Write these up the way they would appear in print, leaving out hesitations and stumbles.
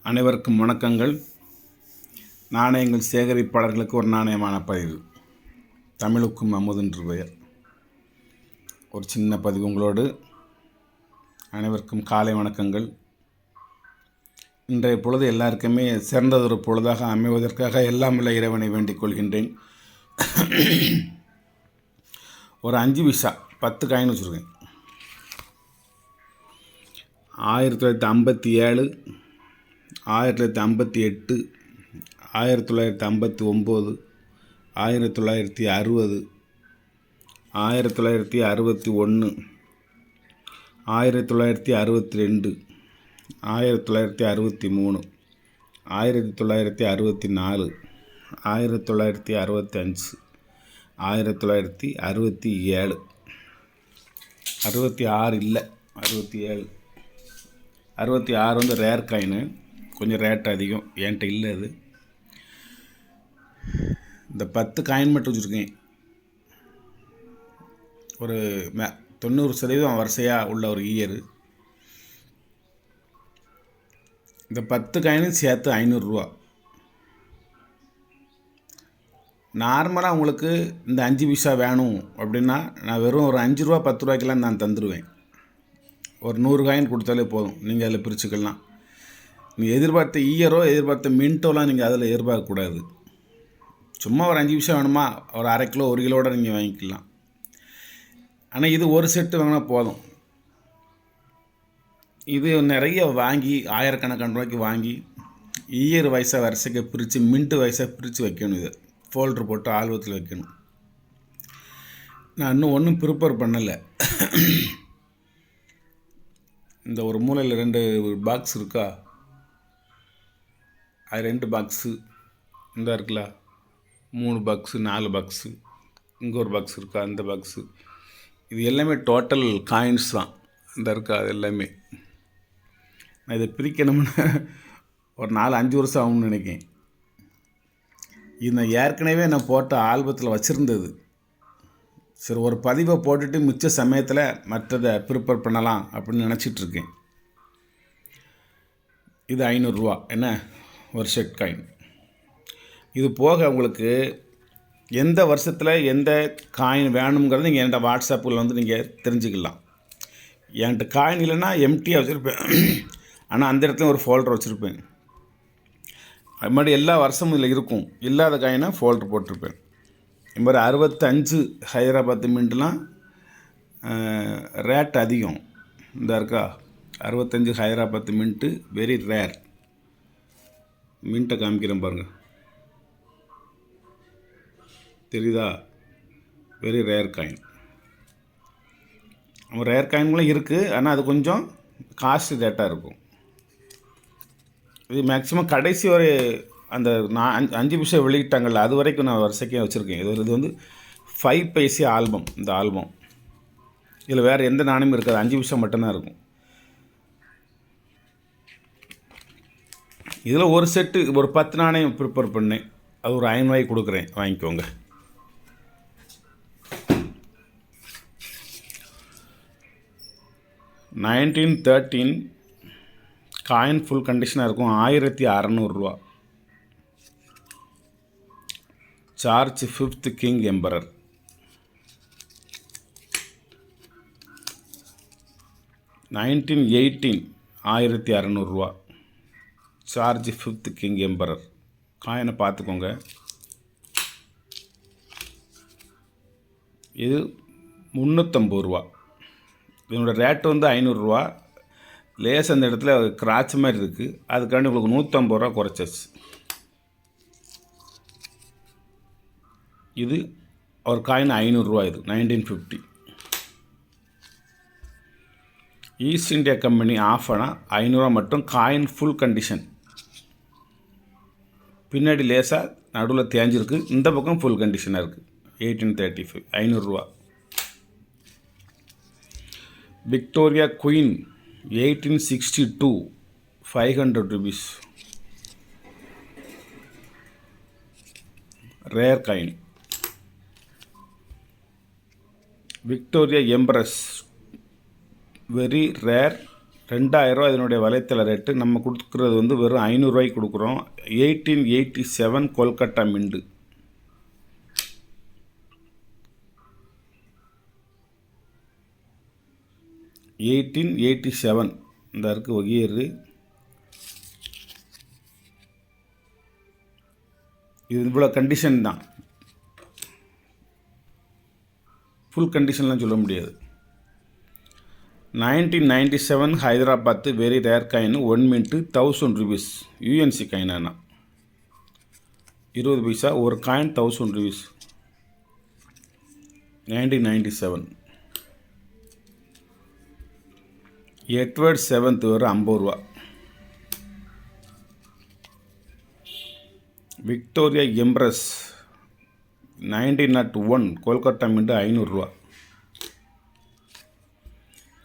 அனைவருக்கும் வணக்கங்கள். நாணயங்கள் சேகரிப்பாளர்களுக்கு ஒரு நாணயமான பதிவு. தமிழுக்கும் அமுதென்று பெயர். ஒரு சின்ன பதிவு உங்களோடு. அனைவருக்கும் காலை வணக்கங்கள். இன்றைய பொழுது எல்லாருக்குமே சிறந்ததொரு பொழுதாக அமைவதற்காக எல்லாம் உள்ள இறைவனை வேண்டிக் கொள்கின்றேன். ஒரு 5 பைசா 10 காயின் வச்சுருக்கேன். 1957, 1958, 1959, 1960, 1961, 1962, 1963, 1964, 1965, 1967, 66 இல்லை 67. 66 வந்து ரேர் காயின், கொஞ்சம் ரேட் அதிகம், என்கிட்ட இல்லை. அது இந்த 10 காயின் மட்டும் வச்சுருக்கேன். ஒரு 90% வரிசையாக உள்ள ஒரு இயர். இந்த 10 காயினும் சேர்த்து 500 ரூபா. நார்மலாக உங்களுக்கு இந்த 5 பைசா வேணும் அப்படின்னா நான் வெறும் ஒரு 5 ரூபா 10 ரூபாய்க்கெல்லாம் நான் தந்துடுவேன். ஒரு 100 காயின் கொடுத்தாலே போதும், நீங்கள் அதில் பிரிச்சுக்கலாம். நீங்கள் எதிர்பார்த்த இயரோ எதிர்பார்த்த மின்ட்டோலாம் நீங்கள் அதில் எதிர்பார்க்கக்கூடாது. சும்மா ஒரு 5 பைசா வேணுமா, ஒரு 1/2 கிலோ 1 கிலோட நீங்கள் வாங்கிக்கலாம். ஆனால் இது ஒரு செட்டு வாங்கினா போதும். இது நிறைய வாங்கி ஆயிரக்கணக்கான ரூபாய்க்கு வாங்கி இயர் வயசாக வரிசைக்கு பிரித்து மின்ட்டு வயசாக பிரித்து வைக்கணும். இதை ஃபோல்டர் போட்டு ஆல்பத்தில் வைக்கணும். நான் இன்னும் ஒன்றும் ப்ரிப்பேர் பண்ணலை. இந்த ஒரு மூலையில் 2 பாக்ஸ் இருக்கா, அது 2 பாக்ஸு இந்த இருக்குல்ல, 3 பாக்ஸு 4 பாக்ஸு, இங்கே ஒரு பாக்ஸ் இருக்கா, அந்த பாக்ஸு, இது எல்லாமே டோட்டல் காயின்ஸ் தான். இந்த இருக்கா அது எல்லாமே. நான் இதை பிரிக்கணும்னு ஒரு 4-5 வருஷம் ஆகும்னு நினைக்கிறேன். இது நான் ஏற்கனவே நான் போட்ட ஆல்பத்தில் வச்சுருந்தது. சரி, ஒரு பதிவை போட்டுட்டு மிச்ச சமயத்தில் மற்றதை ப்ரிப்பேர் பண்ணலாம் அப்படின்னு நினச்சிட்ருக்கேன். இது 500 ரூபா என்ன, ஒரு செட் காயின். இது போக உங்களுக்கு எந்த வருஷத்தில் எந்த காயின் வேணுங்கிறது நீங்கள் என்கிட்ட வாட்ஸ்அப்பில் வந்து நீங்கள் தெரிஞ்சுக்கலாம். என்கிட்ட காயின் இல்லைன்னா எம்டியாக வச்சுருப்பேன். ஆனால் அந்த இடத்துல ஒரு ஃபோல்டர் வச்சுருப்பேன். அது மாதிரி எல்லா வருஷமும் இதில் இருக்கும். இல்லாத காயினை ஃபோல்டர் போட்டிருப்பேன். இது மாதிரி 65 ஹைதராபாத் மின்ட்லாம் ரேட் அதிகம். இந்த இருக்கா 65 ஹைதராபாத் மின்ட்டு வெரி ரேர். மின்ட்டை காமிக்கிறேன் பாருங்கள், தெரியுதா? Very rare coin. ரேர் காயின்களும் இருக்குது, ஆனால் அது கொஞ்சம் காஸ்ட்லி ரேட்டாக இருக்கும். இது மேக்ஸிமம் கடைசி ஒரு அந்த 5 பைசா வெளியிட்டாங்கள்ல, அது வரைக்கும் நான் வரிசைக்கே வச்சுருக்கேன். இது வந்து 5 பைசா ஆல்பம். இந்த ஆல்பம் இதில் வேறு எந்த நாணயமும் இருக்காது, 5 பைசா மட்டும்தான் இருக்கும். இதில் ஒரு செட்டு ஒரு 10 நாணயம் ப்ரிப்பேர் பண்ணேன். அது ஒரு 500 ரூபாய்க்கு கொடுக்குறேன், வாங்கிக்கோங்க. $1913 காயின் ஃபுல் கண்டிஷனாக இருக்கும், 1600 ரூபா. Charge 5th king emperor. 1918 1600 ரூபா. Charge 5th king emperor. காயினை பார்த்துக்கோங்க. இது 350 ரூபா. இதனோட ரேட்டு வந்து 500 ரூபா. லேஸ் அந்த இடத்துல கிராச் மாதிரி இருக்குது, அதுக்காண்டி உங்களுக்கு 150 ரூபா குறைச்சாச்சு. இது ஒரு காயின் 500 ரூபா. இது 1950. ஈஸ்ட் இந்தியா கம்பெனி ஆஃப் ஆனால் 500 ரூபா மட்டும். Coin full condition. பின்னாடி லேசாக நடுவில் தேஞ்சிருக்கு, இந்த பக்கம் ஃபுல் கண்டிஷனாக இருக்குது. 1835 500 ரூபா. Victoria queen 1862 500 rupees. Rare coin. Victoria empress very rare ரூ. 2000 இதனுடைய வலைத்தள ரேட்டு. நம்ம கொடுக்குறது வந்து வெறும் 500 கொடுக்குறோம். 1887 கொல்கட்டா மிண்டு. இந்த இருக்கு ஒகியரு. இது இவ்வளோ கண்டிஷன் தான், ஃபுல் கண்டிஷன்லாம் சொல்ல முடியாது. 1997 Hyderabad very rare coin 1 mint 1000 rupees. UNC காயினானா 20 பைசா ஒரு காயின் 1000 rupees. 1997. எட்வர்ட் 7th வரும் 50 ரூபா. விக்டோரியா எம்ப்ரஸ் 1901 கொல்கட்டா மிண்டு 500 ரூபா.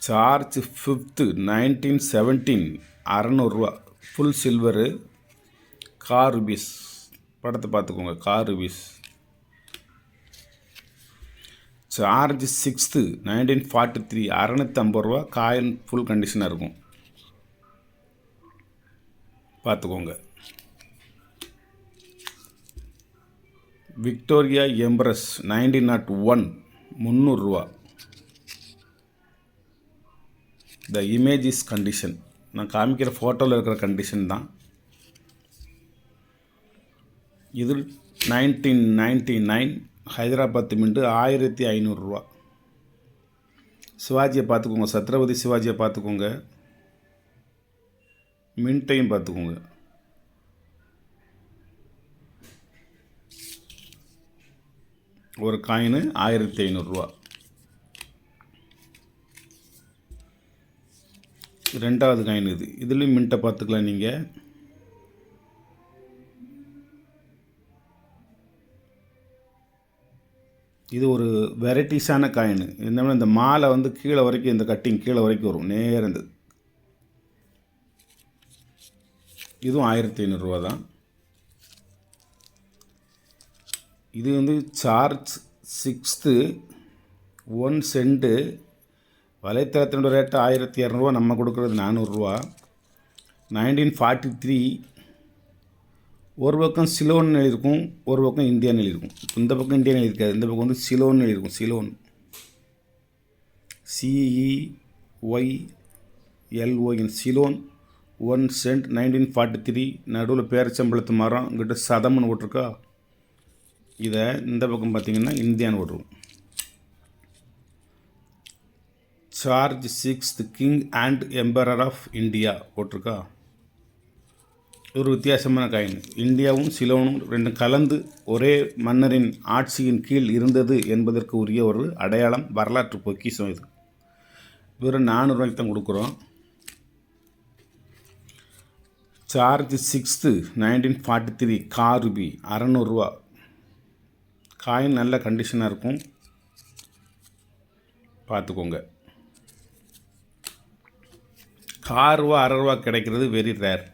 சார்ஜ் 5th 1917 600 ரூபா. Full silver. கார் ருபீஸ் படத்தை பார்த்துக்கோங்க. Car rupees. சார்ஜ் 6th 1943 650 ரூபா. காயின் ஃபுல் கண்டிஷனாக இருக்கும், பார்த்துக்கோங்க. விக்டோரியா எம்ப்ரஸ் 1901 300 ரூபா. The image is condition. நான் காமிக்கிற ஃபோட்டோவில் இருக்கிற கண்டிஷன் தான் இது. 1999 ஹைதராபாத் மிண்டு 1500 ரூபா. சிவாஜியை பார்த்துக்கோங்க, சத்ரபதி சிவாஜியை பார்த்துக்கோங்க, மின்ட்டையும் பார்த்துக்கோங்க. ஒரு காயின் 1500 ரூபா. ரெண்டாவது காயின் இது. இதுலேயும் மின்ட்டை பார்த்துக்கலாம் நீங்கள். இது ஒரு வெரைட்டிஸான காயின். என்னன்னா இந்த மாலை வந்து கீழே வரைக்கும், இந்த கட்டிங் கீழே வரைக்கும் வரும் நேர்ந்து. இதுவும் 1500 ரூபா தான். இது வந்து சார்ஜ் 6th 1 சென்ட்டு. வலைத்தளத்தினோட ரேட்டு 1200 ரூபா. நம்ம கொடுக்குறது 400 ரூபா. 1943 ஒரு பக்கம் சிலோன் எழுதியிருக்கும், ஒரு பக்கம் இந்தியான்னு எழுதியிருக்கும். இந்த பக்கம் இந்தியான்னு எழுதியிருக்காது, இந்த பக்கம் வந்து சிலோன் எழுதியிருக்கும். Ceylon CEYLON Ceylon 1 cent 1943. நடுவில் பேரச்சம்பளத்து மரம், இங்கிட்ட சதம்னு போட்டிருக்கா. இதை இந்த பக்கம் பார்த்திங்கன்னா இந்தியான்னு போட்டிருக்கும். George 6th king and emperor of India போட்டிருக்கா. ஒரு வித்தியாசமான காயின். இந்தியாவும் சிலோனும் ரெண்டும் கலந்து ஒரே மன்னரின் ஆட்சியின் கீழ் இருந்தது என்பதற்கு உரிய ஒரு அடையாளம், வரலாற்று பொக்கிஷம். இது வெறும் 400 ரூபாய்க்கு தான் கொடுக்குறோம். சார்ஜ் 6th 1943 கார் ருபி 600 ரூபா. காயின் நல்ல கண்டிஷனாக இருக்கும், பார்த்துக்கோங்க. கார் ரூபா 6 ரூபா கிடைக்கிறது வெரி ரேர்.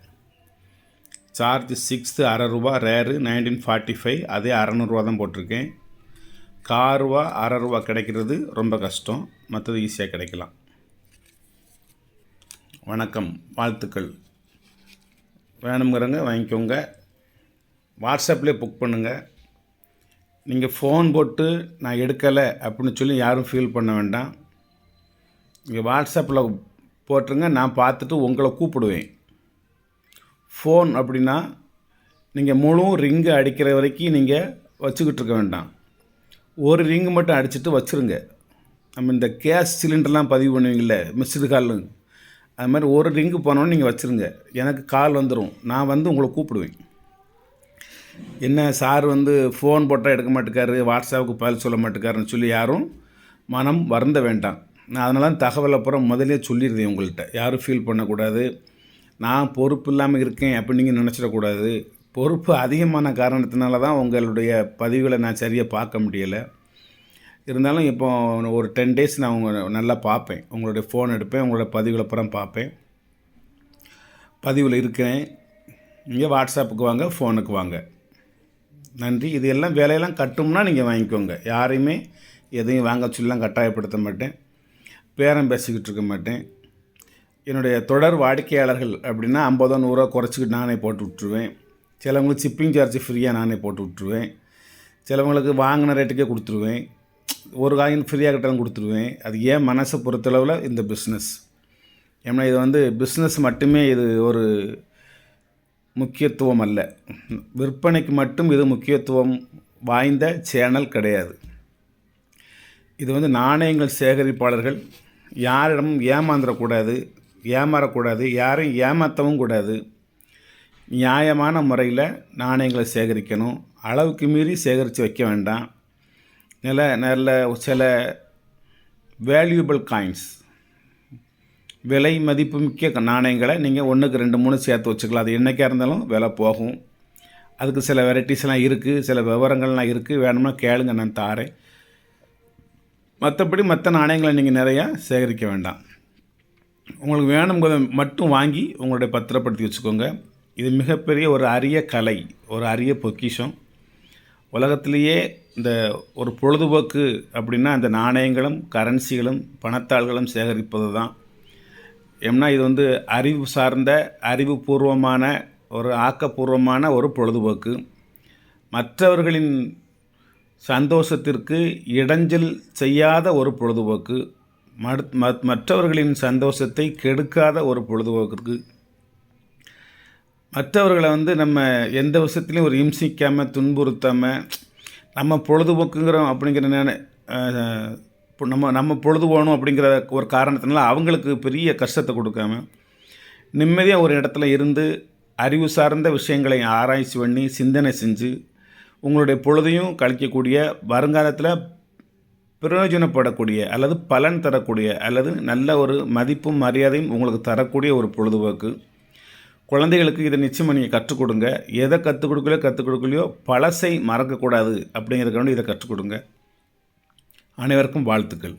சார்ஜ் 6th 6 ரூபா ரேரு. 1945 அதே 600 ரூபா தான் போட்டிருக்கேன். கார் ரூபா 6 ரூபா கிடைக்கிறது ரொம்ப கஷ்டம், மற்றது ஈஸியாக கிடைக்கலாம். வணக்கம், வாழ்த்துக்கள். வேணுங்கிறவங்க வாங்கிக்கோங்க. வாட்ஸ்அப்லேயே புக் பண்ணுங்கள். நீங்கள் ஃபோன் போட்டு நான் எடுக்கலை அப்படின்னு சொல்லி யாரும் ஃபீல் பண்ண வேண்டாம். நீங்கள் வாட்ஸ்அப்பில் போட்டுருங்க, நான் பார்த்துட்டு உங்களை கூப்பிடுவேன். ஃபோன் அப்படின்னா நீங்கள் முழு ரிங்கு அடிக்கிற வரைக்கும் நீங்கள் வச்சுக்கிட்டு இருக்க வேண்டாம். ஒரு ரிங்கு மட்டும் அடிச்சுட்டு வச்சுருங்க. நம்ம இந்த கேஸ் சிலிண்டர்லாம் பதிவு பண்ணுவீங்கள, மிஸ்டு கால்னு, அது மாதிரி ஒரு ரிங்கு போனோன்னு நீங்கள் வச்சுருங்க. எனக்கு கால் வந்துடும், நான் வந்து உங்களை கூப்பிடுவேன். என்ன சார் வந்து ஃபோன் போட்டால் எடுக்க மாட்டேக்காரு, வாட்ஸ்அப்புக்கு பதில் சொல்ல மாட்டேக்காருன்னு சொல்லி யாரும் மனம் வருந்த வேண்டாம். நான் அதனால தகவல் அப்புறம் முதலே சொல்லிடுறேன் உங்கள்கிட்ட. யாரும் ஃபீல் பண்ணக்கூடாது, நான் பொறுப்பு இல்லாமல் இருக்கேன் அப்படின்னு நீங்கள் நினச்சிடக்கூடாது. பொறுப்பு அதிகமான காரணத்தினால தான் உங்களுடைய பதிவுகளை நான் சரியாக பார்க்க முடியலை. இருந்தாலும் இப்போ ஒரு 10 days நான் நல்லா பார்ப்பேன். உங்களுடைய ஃபோன் எடுப்பேன், உங்களோட பதிவுகளை அப்புறம் பார்ப்பேன். பதிவில் இருக்கிறேன். நீங்கள் வாட்ஸ்அப்புக்கு வாங்க, ஃபோனுக்கு வாங்க. நன்றி. இது எல்லாம் வேலையெல்லாம் கட்டும்னா நீங்கள் வாங்கிக்கோங்க. யாரையுமே எதையும் வாங்க சொல்லலாம் கட்டாயப்படுத்த மாட்டேன், பேரம் பேசிக்கிட்டு இருக்க மாட்டேன். என்னுடைய தொடர் வாடிக்கையாளர்கள் அப்படின்னா 50 100 குறைச்சிக்கிட்டு நானே போட்டு விட்ருவேன். சிலவங்களுக்கு ஷிப்பிங் சார்ஜ் ஃப்ரீயாக நானே போட்டு விட்ருவேன். சிலவங்களுக்கு வாங்கின ரேட்டுக்கே கொடுத்துருவேன். ஒரு காயின் ஃப்ரீயாக கிட்டாலும் கொடுத்துருவேன். அது ஏன் மனசை பொறுத்தளவில் இந்த பிஸ்னஸ். ஏன்னா இது பிஸ்னஸ் மட்டுமே இது ஒரு முக்கியத்துவம் அல்ல. விற்பனைக்கு மட்டும் இது முக்கியத்துவம் வாய்ந்த சேனல் கிடையாது. இது நாணயங்கள் சேகரிப்பாளர்கள் யாரிடமும் ஏமாறக்கூடாது, யாரையும் ஏமாற்றவும் கூடாது. நியாயமான முறையில் நாணயங்களை சேகரிக்கணும். அளவுக்கு மீறி சேகரித்து வைக்க வேண்டாம். நல்ல சில வேல்யூபிள் காயின்ஸ், விலை மதிப்புமிக்க நாணயங்களை நீங்கள் 1க்கு 2 3 சேர்த்து வச்சுக்கலாம். அது என்றைக்காக இருந்தாலும் விலை போகும். அதுக்கு சில வெரைட்டிஸ்லாம் இருக்குது, சில விவரங்கள்லாம் இருக்குது. வேணும்னா கேளுங்க, நான் தாரேன். மற்றபடி மற்ற நாணயங்களை நீங்கள் நிறையா சேகரிக்க வேண்டாம். உங்களுக்கு வேணுங்கிறத மட்டும் வாங்கி உங்களுடைய பத்திரப்படுத்தி வச்சுக்கோங்க. இது மிகப்பெரிய ஒரு அரிய கலை, ஒரு அரிய பொக்கிஷம். உலகத்திலேயே இந்த ஒரு பொழுதுபோக்கு அப்படின்னா இந்த நாணயங்களும் கரன்சிகளும் பணத்தாள்களும் சேகரிப்பது தான். ஏன்னா இது அறிவு சார்ந்த, அறிவுபூர்வமான, ஒரு ஆக்கப்பூர்வமான ஒரு பொழுதுபோக்கு. மற்றவர்களின் சந்தோஷத்திற்கு இடைஞ்சல் செய்யாத ஒரு பொழுதுபோக்கு. மற்றவர்களின் சந்தோஷத்தை கெடுக்காத ஒரு பொழுதுபோக்கு. மற்றவர்களை நம்ம எந்த விஷயத்துலையும் ஒரு இம்சிக்காமல், துன்புறுத்தாமல், நம்ம பொழுதுபோக்குங்கிறோம் அப்படிங்கிற நம்ம பொழுது போகணும் அப்படிங்கிற ஒரு காரணத்தினால அவங்களுக்கு பெரிய கஷ்டத்தை கொடுக்காம, நிம்மதியாக ஒரு இடத்துல இருந்து அறிவு சார்ந்த விஷயங்களை ஆராய்ச்சி பண்ணி சிந்தனை செஞ்சு உங்களுடைய பொழுதையும் கழிக்கக்கூடிய, வருங்காலத்தில் பிரயோஜனப்படக்கூடிய அல்லது பலன் தரக்கூடிய அல்லது நல்ல ஒரு மதிப்பும் மரியாதையும் உங்களுக்கு தரக்கூடிய ஒரு பொழுதுபோக்கு. குழந்தைகளுக்கு இதை நிச்சயமாக நீங்கள் கற்றுக் கொடுங்க. எதை கற்றுக் கொடுக்கலையோ பழசை மறக்கக்கூடாது அப்படிங்கிறதுக்காண்டி இதை கற்றுக் கொடுங்க. அனைவருக்கும் வாழ்த்துக்கள்.